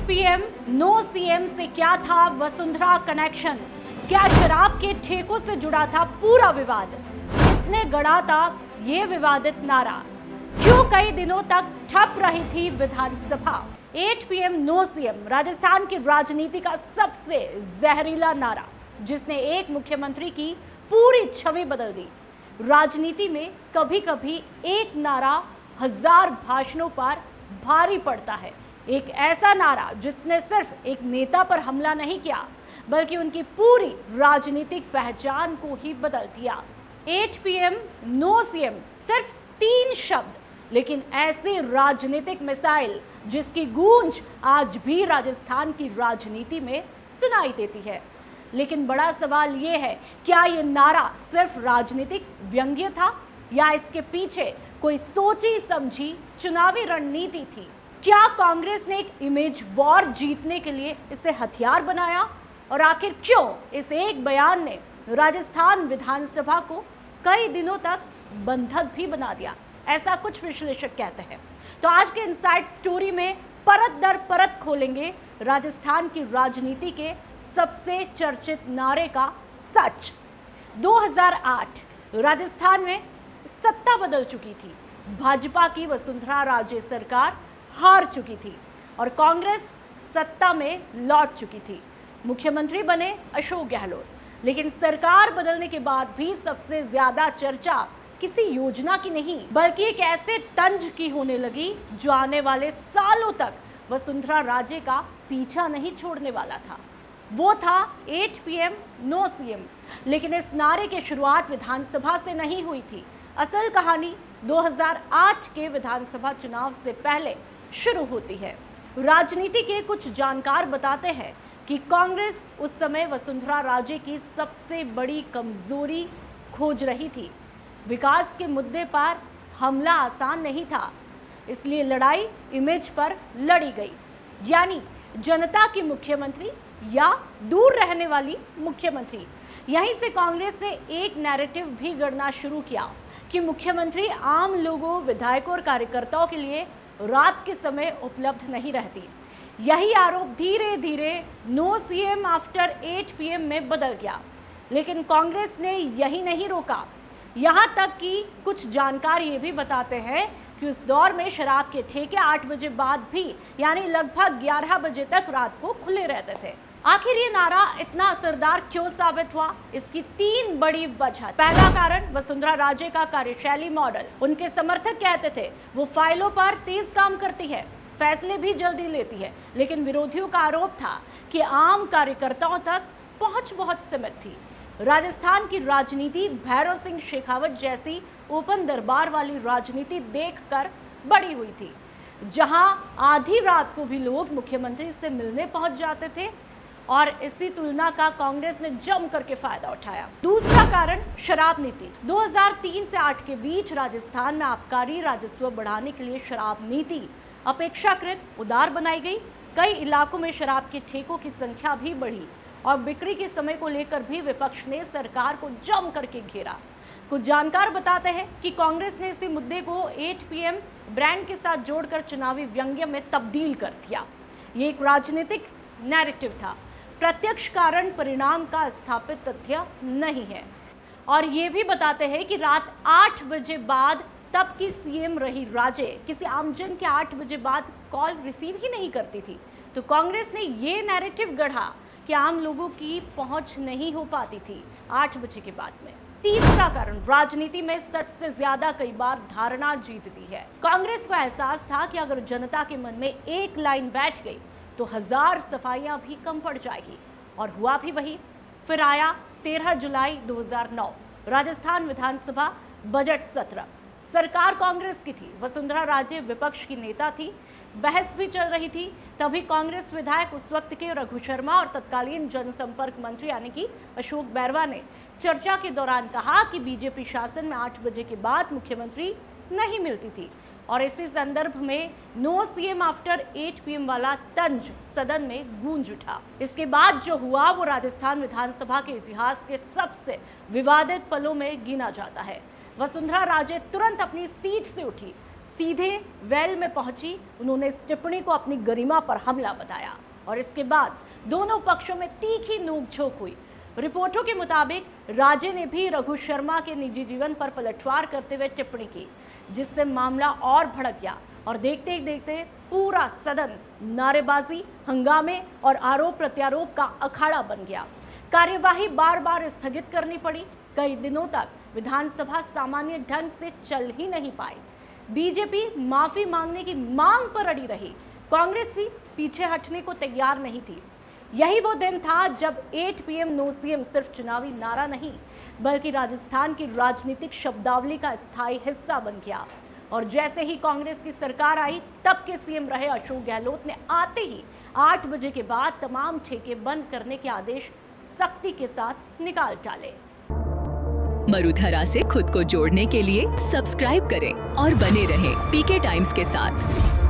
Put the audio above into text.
PM no CM से क्या था वसुंधरा कनेक्शन? क्या शराब के ठेकों से जुड़ा था पूरा विवाद? किसने गढ़ा था ये विवादित नारा? क्यों कई दिनों तक ठप रही थी विधानसभा? 8 पीएम नो सीएम राजस्थान की राजनीति का सबसे जहरीला नारा, जिसने एक मुख्यमंत्री की पूरी छवि बदल दी। राजनीति में कभी कभी एक नारा हजार भाषणों पर भारी पड़ता है। एक ऐसा नारा जिसने सिर्फ एक नेता पर हमला नहीं किया, बल्कि उनकी पूरी राजनीतिक पहचान को ही बदल दिया। 8 पीएम नो सीएम सिर्फ 3 शब्द, लेकिन ऐसी राजनीतिक मिसाइल जिसकी गूंज आज भी राजस्थान की राजनीति में सुनाई देती है। लेकिन बड़ा सवाल यह है, क्या ये नारा सिर्फ राजनीतिक व्यंग्य था या इसके पीछे कोई सोची समझी चुनावी रणनीति थी? क्या कांग्रेस ने एक इमेज वॉर जीतने के लिए इसे हथियार बनाया? और आखिर क्यों इस एक बयान ने राजस्थान विधानसभा को कई दिनों तक बंधक भी बना दिया, ऐसा कुछ विश्लेषक कहते हैं। तो आज के इनसाइड स्टोरी में परत दर परत खोलेंगे राजस्थान की राजनीति के सबसे चर्चित नारे का सच। 2008 राजस्थान में सत्ता बदल चुकी थी। भाजपा की वसुंधरा राजे सरकार हार चुकी थी और कांग्रेस सत्ता में लौट चुकी थी। मुख्यमंत्री बने अशोक गहलोत, लेकिन सरकार बदलने के बाद भी सबसे ज्यादा चर्चा किसी योजना की नहीं, बल्कि एक ऐसे तंज की होने लगी जो आने वाले सालों तक वसुंधरा राजे का पीछा नहीं छोड़ने वाला था। वो था 8 पीएम नो सीएम। लेकिन इस नारे की शुरुआत विधानसभा से नहीं हुई थी। असल कहानी 2008 के विधानसभा चुनाव से पहले शुरू होती है। राजनीति के कुछ जानकार बताते हैं कि कांग्रेस उस समय वसुंधरा राजे की सबसे बड़ी कमजोरी खोज रही थी। विकास के मुद्दे पर हमला आसान नहीं था, इसलिए लड़ाई इमेज पर लड़ी गई, यानी जनता की मुख्यमंत्री या दूर रहने वाली मुख्यमंत्री। यहीं से कांग्रेस ने एक नैरेटिव भी गढ़ना शुरू किया कि मुख्यमंत्री आम लोगों, विधायकों और कार्यकर्ताओं के लिए रात के समय उपलब्ध नहीं रहती। यही आरोप धीरे धीरे नो सीएम आफ्टर 8 पीएम में बदल गया। लेकिन कांग्रेस ने यही नहीं रोका। यहाँ तक कि कुछ जानकार ये भी बताते हैं कि उस दौर में शराब के ठेके 8 बजे बाद भी, यानी लगभग 11 बजे तक रात को खुले रहते थे। आखिर ये नारा इतना असरदार क्यों साबित हुआ? इसकी 3 बड़ी वजह। पहला कारण वसुंधरा राजे का कार्यशैली मॉडल। उनके समर्थक कहते थे वो फाइलों पर तेज काम करती है, फैसले भी जल्दी लेती है। लेकिन विरोधियों का आरोप था कि आम कार्यकर्ताओं तक पहुंच बहुत सीमित थी। राजस्थान की राजनीति भैरव सिंह शेखावत जैसी ओपन दरबार वाली राजनीति देखकर बड़ी हुई थी, जहां आधी रात को भी लोग मुख्यमंत्री से मिलने पहुंच जाते थे। और इसी तुलना का कांग्रेस ने जम करके फायदा उठाया। दूसरा कारण शराब नीति। 2003 से 8 के बीच राजस्थान में आबकारी राजस्व बढ़ाने के लिए शराब नीति अपेक्षाकृत उदार बनाई गई। कई इलाकों में शराब के ठेकों की संख्या भी बढ़ी और बिक्री के समय को लेकर भी विपक्ष ने सरकार को जम करके घेरा। कुछ जानकार बताते हैं कि कांग्रेस ने इसी मुद्दे को 8 पीएम ब्रांड के साथ जोड़कर चुनावी व्यंग्य में तब्दील कर दिया। ये एक राजनीतिक नैरेटिव था। प्रत्यक्ष कारण परिणाम का स्थापित तथ्य नहीं है। और ये भी बताते हैं कि रात 8 बजे बाद तब की सीएम रही राजे किसी आमजन के 8 बजे बाद कॉल रिसीव ही नहीं करती थी। तो कांग्रेस ने ये नैरेटिव गढ़ा कि आम लोगों की पहुंच नहीं हो पाती थी 8 बजे के बाद में। तीसरा कारण, राजनीति में सच से ज्यादा कई बार धारणा जीतती है। कांग्रेस को एहसास था कि अगर जनता के मन में एक लाइन बैठ गई तो 1000 सफाइयां भी कम पड़ जाएगी। और हुआ भी वही। फिर आया 13 जुलाई 2009 राजस्थान विधानसभा बजट सत्र। सरकार कांग्रेस की थी, वसुंधरा राजे विपक्ष की नेता थी। बहस भी चल रही थी। तभी कांग्रेस विधायक उस वक्त के रघु शर्मा और तत्कालीन जनसंपर्क मंत्री यानी कि अशोक बैरवा ने चर्चा के दौरान कहा कि बीजेपी शासन में 8 बजे के बाद मुख्यमंत्री नहीं मिलती थी। और इसी संदर्भ में नो सीएम आफ्टर 8 पीएम वाला तंज सदन में गूंज उठा। इसके बाद जो हुआ वो राजस्थान विधानसभा के इतिहास के सबसे विवादित पलों में गिना जाता है। वसुंधरा राजे तुरंत अपनी सीट से उठी, सीधे वेल में पहुंची। उन्होंने इस टिप्पणी को अपनी गरिमा पर हमला बताया और इसके बाद दोनों पक्षों में तीखी नोकझोंक हुई। रिपोर्टों के मुताबिक राजे ने भी रघु शर्मा के निजी जीवन पर पलटवार करते हुए टिप्पणी की, जिससे मामला और भड़क गया और देखते ही देखते पूरा सदन नारेबाजी, हंगामे और आरोप प्रत्यारोप का अखाड़ा बन गया। कार्यवाही बार बार स्थगित करनी पड़ी। कई दिनों तक विधानसभा सामान्य ढंग से चल ही नहीं पाई। बीजेपी माफी मांगने की मांग पर अड़ी रही। कांग्रेस भी पीछे हटने को तैयार नहीं थी। यही वो दिन था जब 8 PM नो सीएम सिर्फ चुनावी नारा नहीं, बल्कि राजस्थान की राजनीतिक शब्दावली का स्थायी हिस्सा बन गया। और जैसे ही कांग्रेस की सरकार आई, तब के सीएम रहे अशोक गहलोत ने आते ही 8 बजे के बाद तमाम ठेके बंद करने के आदेश सख्ती के साथ निकाल डाले। मरुधरा से खुद को जोड़ने के लिए सब्सक्राइब करें और बने रहें पीके टाइम्स के साथ।